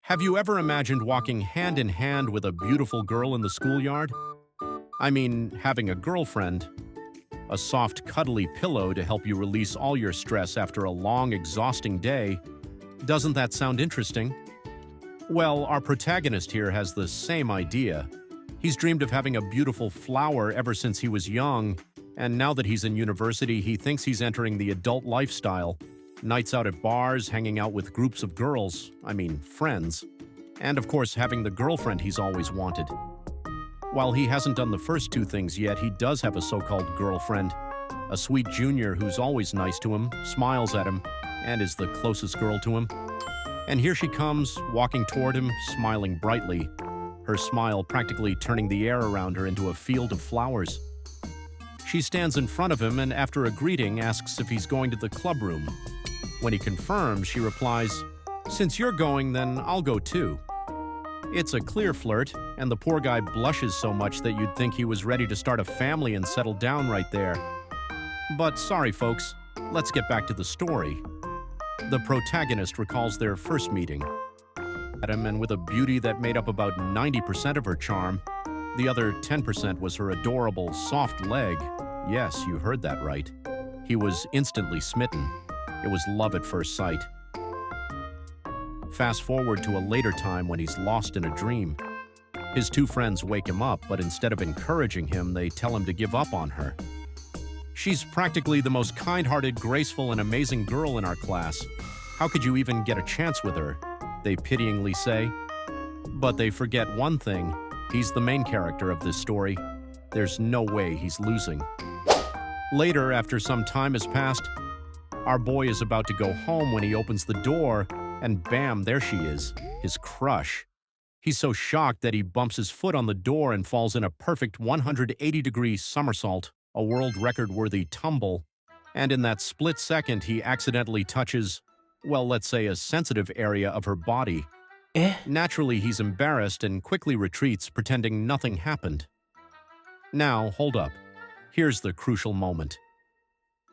Have you ever imagined walking hand in hand with a beautiful girl in the schoolyard? I mean, having a girlfriend. A soft, cuddly pillow to help you release all your stress after a long, exhausting day. Doesn't that sound interesting? Well, our protagonist here has the same idea. He's dreamed of having a beautiful flower ever since he was young, and now that he's in university, he thinks he's entering the adult lifestyle. Nights out at bars, hanging out with groups of girls, friends. And of course, having the girlfriend he's always wanted. While he hasn't done the first two things yet, he does have a so-called girlfriend. A sweet junior who's always nice to him, smiles at him, and is the closest girl to him. And here she comes, walking toward him, smiling brightly, her smile practically turning the air around her into a field of flowers. She stands in front of him and after a greeting asks if he's going to the club room. When he confirms, she replies, "Since you're going, then I'll go too." It's a clear flirt, and the poor guy blushes so much that you'd think he was ready to start a family and settle down right there. But sorry folks, let's get back to the story. The protagonist recalls their first meeting. At him, and with a beauty that made up about 90% of her charm, the other 10% was her adorable, soft leg. Yes, you heard that right. He was instantly smitten. It was love at first sight. Fast forward to a later time when he's lost in a dream. His two friends wake him up, but instead of encouraging him, they tell him to give up on her. "She's practically the most kind-hearted, graceful, and amazing girl in our class. How could you even get a chance with her?" they pityingly say. But they forget one thing. He's the main character of this story. There's no way he's losing. Later, after some time has passed, our boy is about to go home when he opens the door, and bam, there she is, his crush. He's so shocked that he bumps his foot on the door and falls in a perfect 180-degree somersault, a world record-worthy tumble. And in that split second, he accidentally touches, well, let's say a sensitive area of her body. Naturally, he's embarrassed and quickly retreats, pretending nothing happened. Now, hold up. Here's the crucial moment.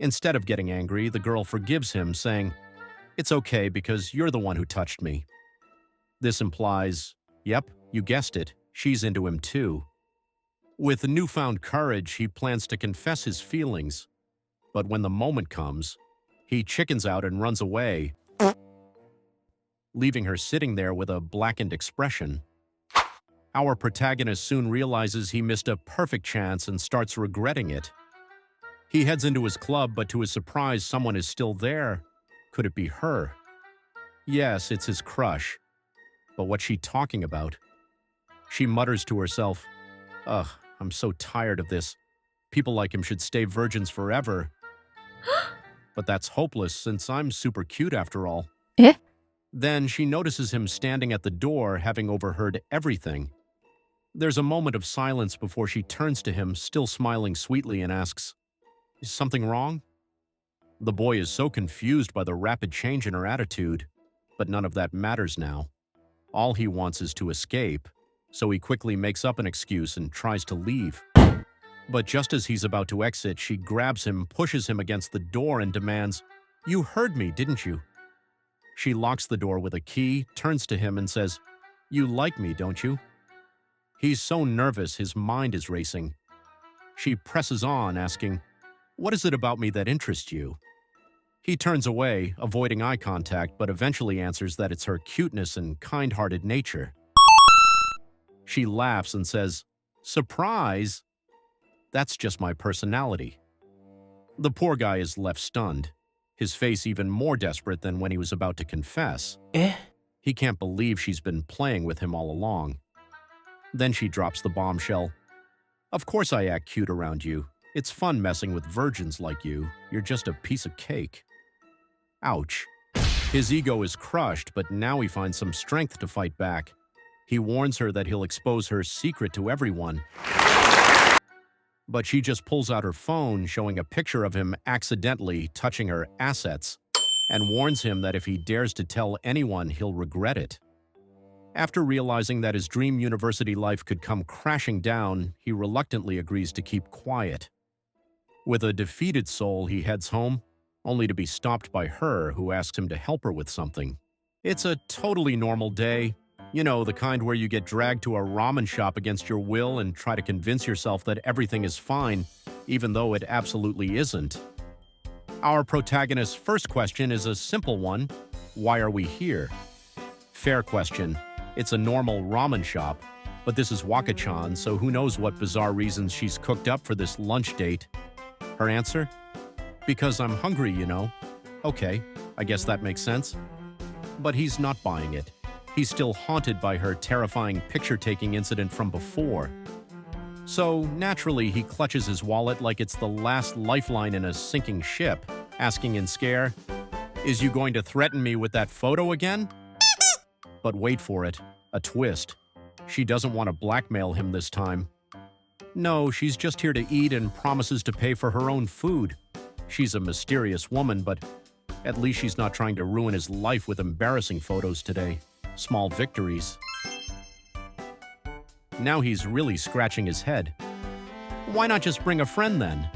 Instead of getting angry, the girl forgives him, saying, "It's okay because you're the one who touched me." This implies, yep, you guessed it, she's into him too. With newfound courage, he plans to confess his feelings. But when the moment comes, he chickens out and runs away, leaving her sitting there with a blackened expression. Our protagonist soon realizes he missed a perfect chance and starts regretting it. He heads into his club, but to his surprise, someone is still there. Could it be her? Yes, it's his crush. But what's she talking about? She mutters to herself, "Ugh, I'm so tired of this. People like him should stay virgins forever." But that's hopeless since I'm super cute after all. Eh? Then she notices him standing at the door, having overheard everything. There's a moment of silence before she turns to him, still smiling sweetly, and asks, "Is something wrong?" The boy is so confused by the rapid change in her attitude, but none of that matters now. All he wants is to escape, so he quickly makes up an excuse and tries to leave. But just as he's about to exit, she grabs him, pushes him against the door, and demands, "You heard me, didn't you?" She locks the door with a key, turns to him, and says, "You like me, don't you?" He's so nervous, his mind is racing. She presses on, asking, "What is it about me that interests you?" He turns away, avoiding eye contact, but eventually answers that it's her cuteness and kind-hearted nature. She laughs and says, "Surprise? That's just my personality." The poor guy is left stunned, his face even more desperate than when he was about to confess. He can't believe she's been playing with him all along. Then she drops the bombshell. "Of course I act cute around you. It's fun messing with virgins like you. You're just a piece of cake." Ouch. His ego is crushed, but now he finds some strength to fight back. He warns her that he'll expose her secret to everyone. But she just pulls out her phone, showing a picture of him accidentally touching her assets, and warns him that if he dares to tell anyone, he'll regret it. After realizing that his dream university life could come crashing down, he reluctantly agrees to keep quiet. With a defeated soul, he heads home, only to be stopped by her, who asks him to help her with something. It's a totally normal day. You know, the kind where you get dragged to a ramen shop against your will and try to convince yourself that everything is fine, even though it absolutely isn't. Our protagonist's first question is a simple one. Why are we here? Fair question. It's a normal ramen shop, but this is waka-chan, so who knows what bizarre reasons she's cooked up for this lunch date. Her answer? Because I'm hungry, you know. Okay, I guess that makes sense. But he's not buying it. He's still haunted by her terrifying picture-taking incident from before. So, naturally, he clutches his wallet like it's the last lifeline in a sinking ship, asking in scare, "Is you going to threaten me with that photo again?" But wait for it, a twist. She doesn't want to blackmail him this time. No, she's just here to eat and promises to pay for her own food. She's a mysterious woman, but at least she's not trying to ruin his life with embarrassing photos today. Small victories. Now he's really scratching his head. Why not just bring a friend then?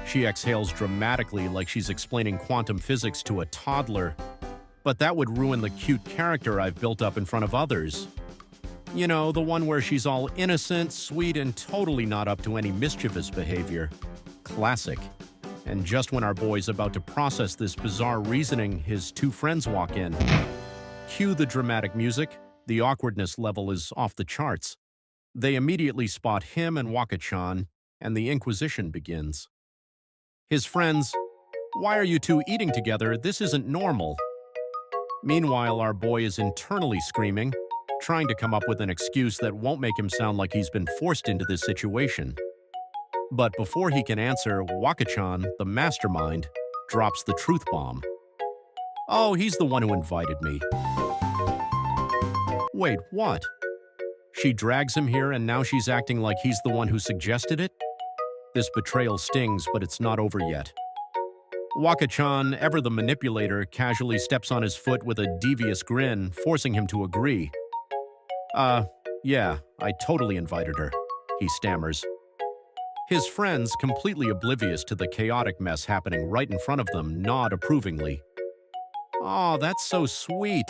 She exhales dramatically like she's explaining quantum physics to a toddler. But that would ruin the cute character I've built up in front of others. You know, the one where she's all innocent, sweet, and totally not up to any mischievous behavior. Classic. And just when our boy's about to process this bizarre reasoning, his two friends walk in. Cue the dramatic music. The awkwardness level is off the charts. They immediately spot him and waka-chan, and the inquisition begins. His friends, "Why are you two eating together? This isn't normal." Meanwhile, our boy is internally screaming, trying to come up with an excuse that won't make him sound like he's been forced into this situation. But before he can answer, waka-chan, the mastermind, drops the truth bomb. "Oh, he's the one who invited me." Wait, what? She drags him here and now she's acting like he's the one who suggested it? This betrayal stings, but it's not over yet. Waka-chan, ever the manipulator, casually steps on his foot with a devious grin, forcing him to agree. Yeah, I totally invited her," he stammers. His friends, completely oblivious to the chaotic mess happening right in front of them, nod approvingly. "Oh, that's so sweet.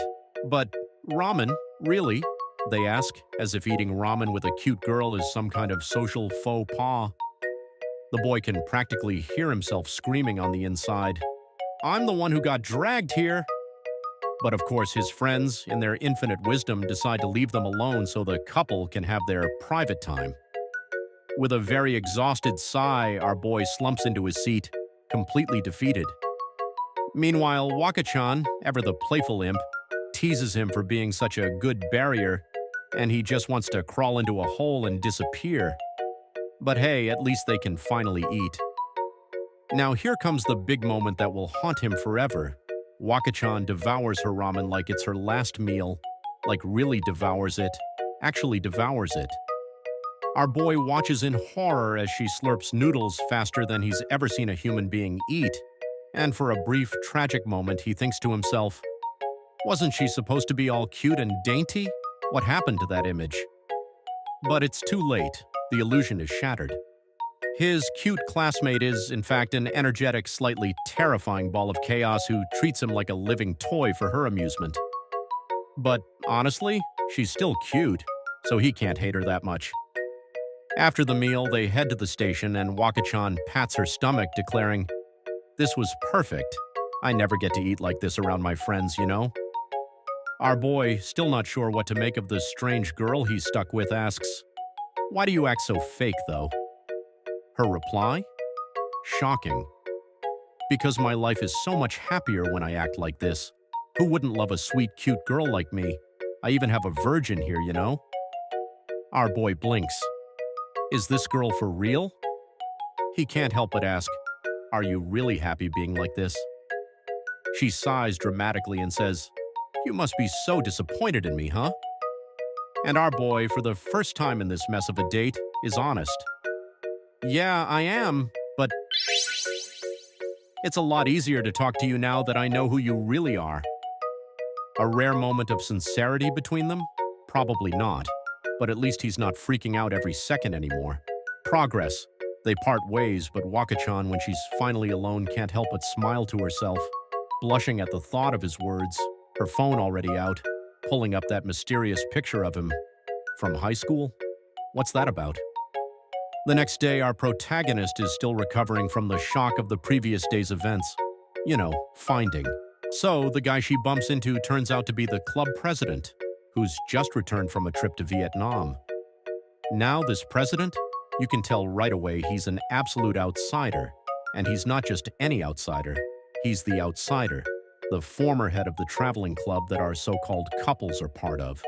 But ramen, really?" they ask, as if eating ramen with a cute girl is some kind of social faux pas. The boy can practically hear himself screaming on the inside. "I'm the one who got dragged here." But of course, his friends, in their infinite wisdom, decide to leave them alone so the couple can have their private time. With a very exhausted sigh, our boy slumps into his seat, completely defeated. Meanwhile, waka-chan, ever the playful imp, teases him for being such a good barrier, and he just wants to crawl into a hole and disappear. But hey, at least they can finally eat. Now here comes the big moment that will haunt him forever. Waka-chan devours her ramen like it's her last meal, like really devours it, actually devours it. Our boy watches in horror as she slurps noodles faster than he's ever seen a human being eat, and for a brief, tragic moment he thinks to himself, "Wasn't she supposed to be all cute and dainty? What happened to that image?" But it's too late. The illusion is shattered. His cute classmate is, in fact, an energetic, slightly terrifying ball of chaos who treats him like a living toy for her amusement. But honestly, she's still cute, so he can't hate her that much. After the meal, they head to the station and waka-chan pats her stomach, declaring, "This was perfect. I never get to eat like this around my friends, you know?" Our boy, still not sure what to make of the strange girl he's stuck with, asks, "Why do you act so fake, though?" Her reply? Shocking. "Because my life is so much happier when I act like this. Who wouldn't love a sweet, cute girl like me? I even have a virgin here, you know?" Our boy blinks. Is this girl for real? He can't help but ask, "Are you really happy being like this?" She sighs dramatically and says, "You must be so disappointed in me, huh?" And our boy, for the first time in this mess of a date, is honest. "Yeah, I am, but it's a lot easier to talk to you now that I know who you really are." A rare moment of sincerity between them? Probably not, but at least he's not freaking out every second anymore. Progress. They part ways, but waka-chan, when she's finally alone, can't help but smile to herself, blushing at the thought of his words, her phone already out, pulling up that mysterious picture of him from high school. What's that about? The next day, our protagonist is still recovering from the shock of the previous day's events. You know, finding. So, the guy she bumps into turns out to be the club president, who's just returned from a trip to Vietnam. Now, this president, you can tell right away he's an absolute outsider. And he's not just any outsider, he's the outsider, the former head of the traveling club that our so-called couples are part of.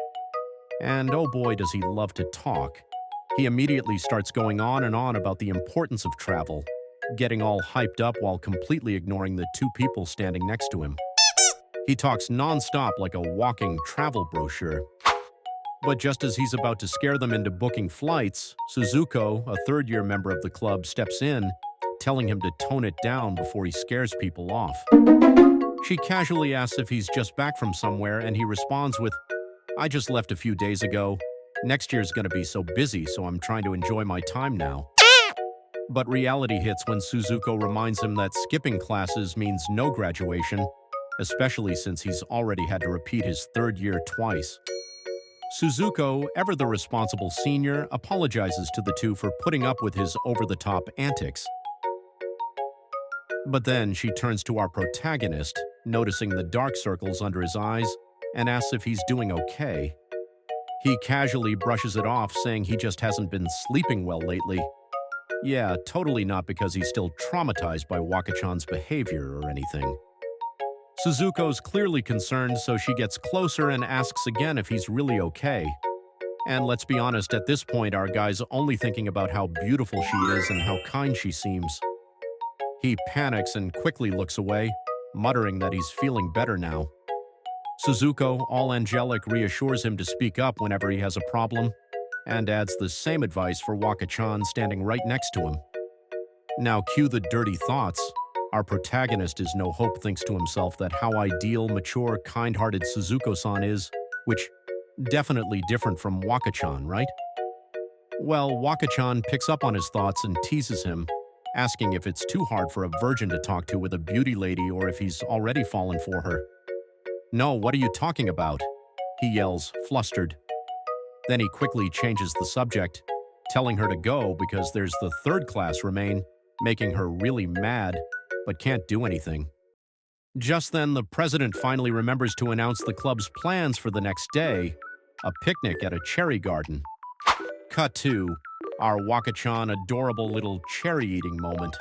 And oh boy, does he love to talk. He immediately starts going on and on about the importance of travel, getting all hyped up while completely ignoring the two people standing next to him. He talks non-stop like a walking travel brochure. But just as he's about to scare them into booking flights, Suzuko, a third-year member of the club, steps in, telling him to tone it down before he scares people off. She casually asks if he's just back from somewhere, and he responds with, "I just left a few days ago. Next year's gonna be so busy, so I'm trying to enjoy my time now." But reality hits when Suzuko reminds him that skipping classes means no graduation, especially since he's already had to repeat his third year twice. Suzuko, ever the responsible senior, apologizes to the two for putting up with his over-the-top antics. But then she turns to our protagonist, noticing the dark circles under his eyes, and asks if he's doing okay. He casually brushes it off, saying he just hasn't been sleeping well lately. Yeah, totally not because he's still traumatized by waka-chan's behavior or anything. Suzuko's clearly concerned, so she gets closer and asks again if he's really okay. And let's be honest, at this point, our guy's only thinking about how beautiful she is and how kind she seems. He panics and quickly looks away, muttering that he's feeling better now. Suzuko, all angelic, reassures him to speak up whenever he has a problem, and adds the same advice for waka-chan standing right next to him. Now cue the dirty thoughts. Our protagonist is no hope thinks to himself that how ideal, mature, kind-hearted Suzuko-san is, which definitely different from waka-chan, right? Well, waka-chan picks up on his thoughts and teases him, asking if it's too hard for a virgin to talk to with a beauty lady or if he's already fallen for her. "No, what are you talking about?" he yells, flustered. Then he quickly changes the subject, telling her to go because there's the third class remain, making her really mad, but can't do anything. Just then, the president finally remembers to announce the club's plans for the next day, a picnic at a cherry garden. Cut to our waka-chan adorable little cherry-eating moment.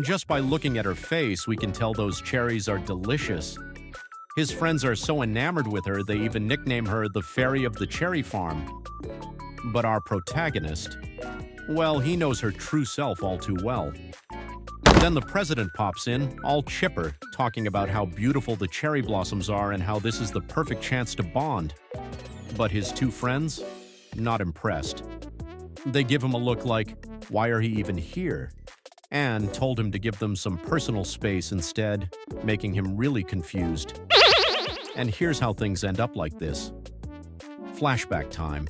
Just by looking at her face, we can tell those cherries are delicious. His friends are so enamored with her, they even nickname her the Fairy of the Cherry Farm. But our protagonist, well, he knows her true self all too well. Then the president pops in, all chipper, talking about how beautiful the cherry blossoms are and how this is the perfect chance to bond. But his two friends, not impressed. They give him a look like, why are he even here? And told him to give them some personal space instead, making him really confused. And here's how things end up like this. Flashback time.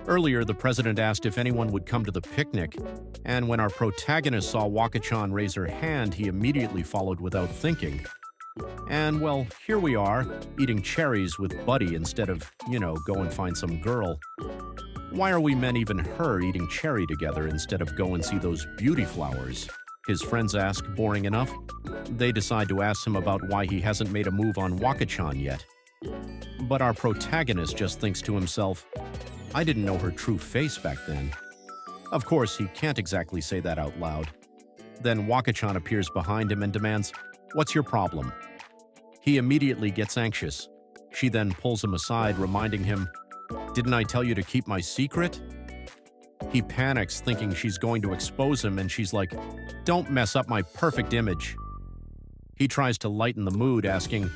Earlier, the president asked if anyone would come to the picnic, and when our protagonist saw waka-chan raise her hand, he immediately followed without thinking. And, well, here we are, eating cherries with Buddy instead of, go and find some girl. Why are we men, even her, eating cherry together instead of go and see those beauty flowers? His friends ask, boring enough. They decide to ask him about why he hasn't made a move on waka-chan yet. But our protagonist just thinks to himself, I didn't know her true face back then. Of course, he can't exactly say that out loud. Then waka-chan appears behind him and demands, "What's your problem?" He immediately gets anxious. She then pulls him aside, reminding him, "Didn't I tell you to keep my secret?" He panics, thinking she's going to expose him, and she's like, "Don't mess up my perfect image." He tries to lighten the mood, asking,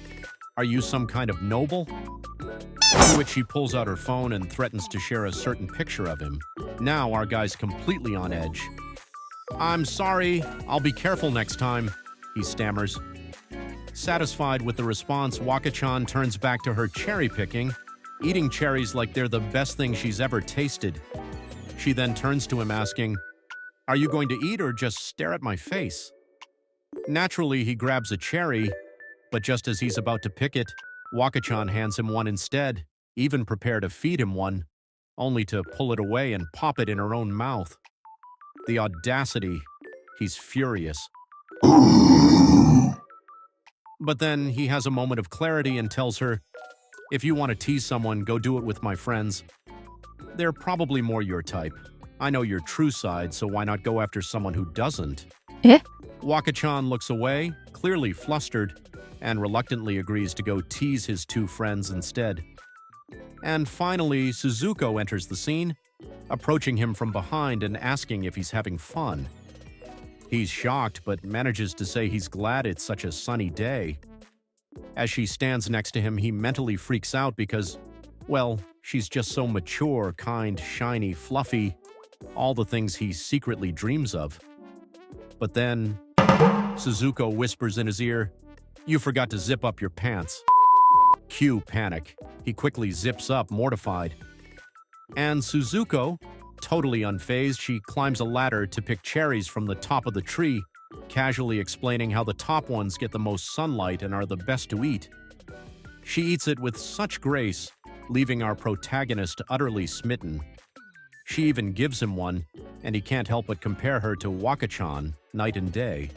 "Are you some kind of noble?" To which she pulls out her phone and threatens to share a certain picture of him. Now our guy's completely on edge. "I'm sorry, I'll be careful next time," he stammers. Satisfied with the response, waka-chan turns back to her cherry picking, eating cherries like they're the best thing she's ever tasted. She then turns to him asking, "Are you going to eat or just stare at my face?" Naturally, he grabs a cherry, but just as he's about to pick it, Waka-chan hands him one instead, even prepare to feed him one, only to pull it away and pop it in her own mouth. The audacity. He's furious. But then he has a moment of clarity and tells her, "If you want to tease someone, go do it with my friends. They're probably more your type. I know your true side, so why not go after someone who doesn't?" Eh? Waka-chan looks away, clearly flustered, and reluctantly agrees to go tease his two friends instead. And finally, Suzuko enters the scene, approaching him from behind and asking if he's having fun. He's shocked, but manages to say he's glad it's such a sunny day. As she stands next to him, he mentally freaks out because, well, she's just so mature, kind, shiny, fluffy, all the things he secretly dreams of. But then, Suzuko whispers in his ear, "You forgot to zip up your pants." Cue panic. He quickly zips up, mortified. And Suzuko, totally unfazed, she climbs a ladder to pick cherries from the top of the tree, casually explaining how the top ones get the most sunlight and are the best to eat. She eats it with such grace, leaving our protagonist utterly smitten. She even gives him one, and he can't help but compare her to Waka-chan, night and day.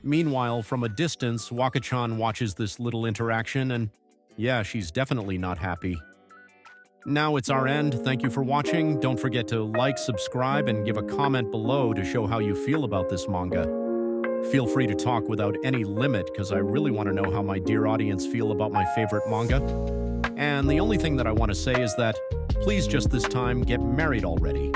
Meanwhile, from a distance, Waka-chan watches this little interaction and, yeah, she's definitely not happy. Now it's our end. Thank you for watching. Don't forget to like, subscribe, and give a comment below to show how you feel about this manga. Feel free to talk without any limit, because I really want to know how my dear audience feel about my favorite manga. And the only thing that I want to say is that, please just this time get married already.